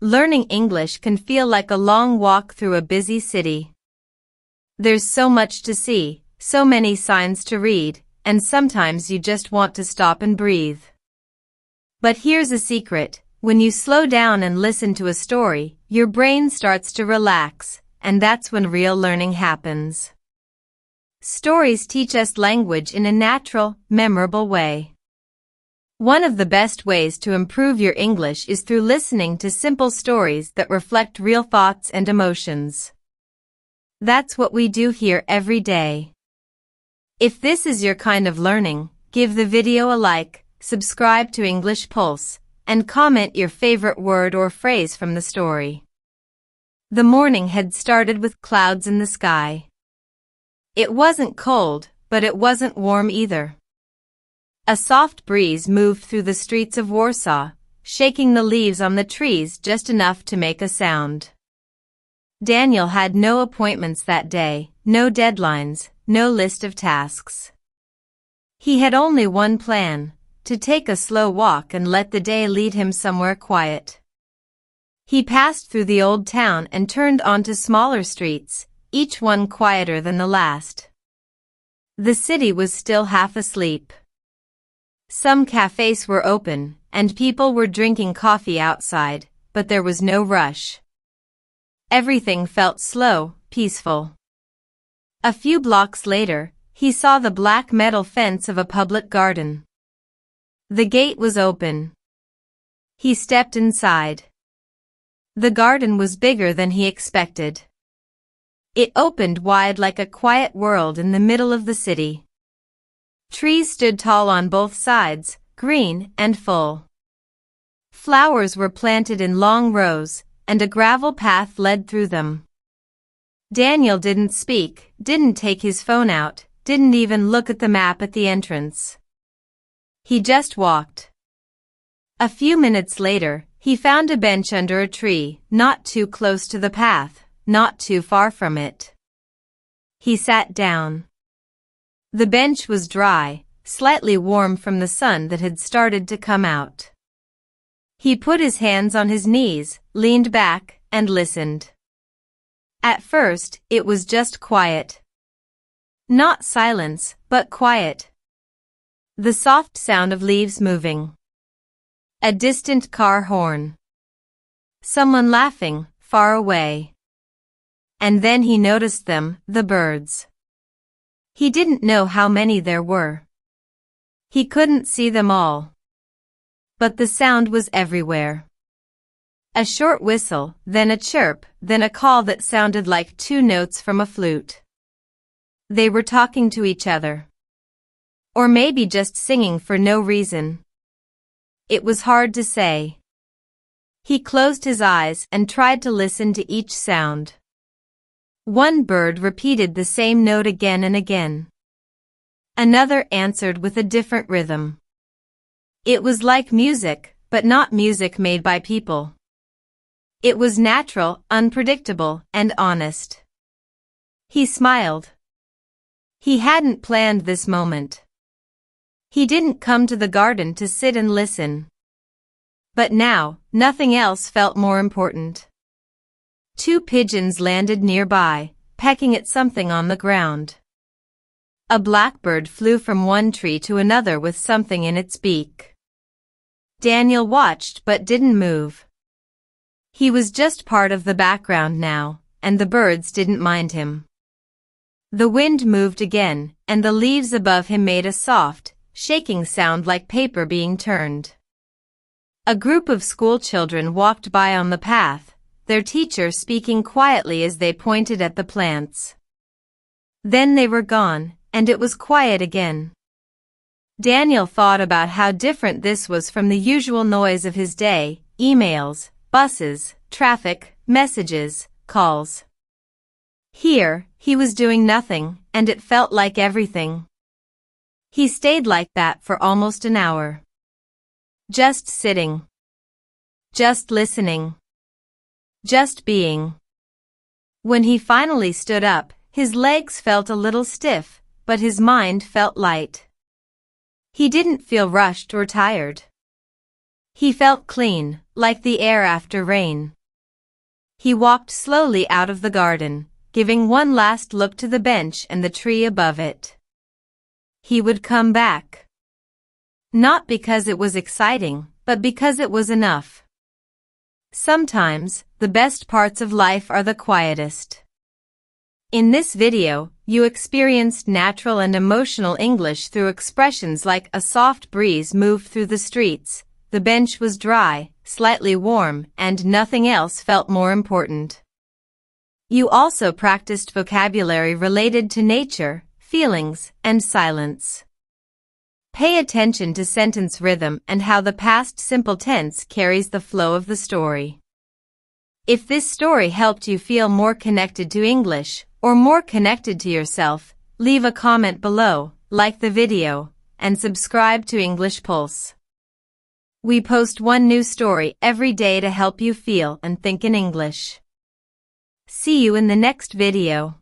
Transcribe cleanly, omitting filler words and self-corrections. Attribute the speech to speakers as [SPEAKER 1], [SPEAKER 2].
[SPEAKER 1] Learning English can feel like a long walk through a busy city. There's so much to see, so many signs to read, and sometimes you just want to stop and breathe. But here's a secret: when you slow down and listen to a story, your brain starts to relax, and that's when real learning happens. Stories teach us language in a natural, memorable way. One of the best ways to improve your English is through listening to simple stories that reflect real thoughts and emotions. That's what we do here every day. If this is your kind of learning, give the video a like, subscribe to EnglishPulse, and comment your favorite word or phrase from the story. The morning had started with clouds in the sky. It wasn't cold, but it wasn't warm either. A soft breeze moved through the streets of Warsaw, shaking the leaves on the trees just enough to make a sound. Daniel had no appointments that day, no deadlines, no list of tasks. He had only one plan: to take a slow walk and let the day lead him somewhere quiet. He passed through the old town and turned onto smaller streets, each one quieter than the last. The city was still half asleep. Some cafes were open, and people were drinking coffee outside, but there was no rush. Everything felt slow, peaceful. A few blocks later, he saw the black metal fence of a public garden. The gate was open. He stepped inside. The garden was bigger than he expected. It opened wide like a quiet world in the middle of the city. Trees stood tall on both sides, green and full. Flowers were planted in long rows, and a gravel path led through them. Daniel didn't speak, didn't take his phone out, didn't even look at the map at the entrance. He just walked. A few minutes later, he found a bench under a tree, not too close to the path, not too far from it. He sat down. The bench was dry, slightly warm from the sun that had started to come out. He put his hands on his knees, leaned back, and listened. At first, it was just quiet. Not silence, but quiet. The soft sound of leaves moving. A distant car horn. Someone laughing, far away. And then he noticed them, the birds. He didn't know how many there were. He couldn't see them all. But the sound was everywhere. A short whistle, then a chirp, then a call that sounded like two notes from a flute. They were talking to each other. Or maybe just singing for no reason. It was hard to say. He closed his eyes and tried to listen to each sound. One bird repeated the same note again and again. Another answered with a different rhythm. It was like music, but not music made by people. It was natural, unpredictable, and honest. He smiled. He hadn't planned this moment. He didn't come to the garden to sit and listen. But now, nothing else felt more important. Two pigeons landed nearby, pecking at something on the ground. A blackbird flew from one tree to another with something in its beak. Daniel watched but didn't move. He was just part of the background now, and the birds didn't mind him. The wind moved again, and the leaves above him made a soft, shaking sound like paper being turned. A group of school children walked by on the path, their teacher speaking quietly as they pointed at the plants. Then they were gone, and it was quiet again. Daniel thought about how different this was from the usual noise of his day: emails, buses, traffic, messages, calls. Here, he was doing nothing, and it felt like everything. He stayed like that for almost an hour. Just sitting. Just listening. Just being. When he finally stood up, his legs felt a little stiff, but his mind felt light. He didn't feel rushed or tired. He felt clean, like the air after rain. He walked slowly out of the garden, giving one last look to the bench and the tree above it. He would come back. Not because it was exciting, but because it was enough. Sometimes, the best parts of life are the quietest. In this video, you experienced natural and emotional English through expressions like a soft breeze moved through the streets, the bench was dry, slightly warm, and nothing else felt more important. You also practiced vocabulary related to nature, feelings, and silence. Pay attention to sentence rhythm and how the past simple tense carries the flow of the story. If this story helped you feel more connected to English, or more connected to yourself, leave a comment below, like the video, and subscribe to EnglishPulse. We post one new story every day to help you feel and think in English. See you in the next video.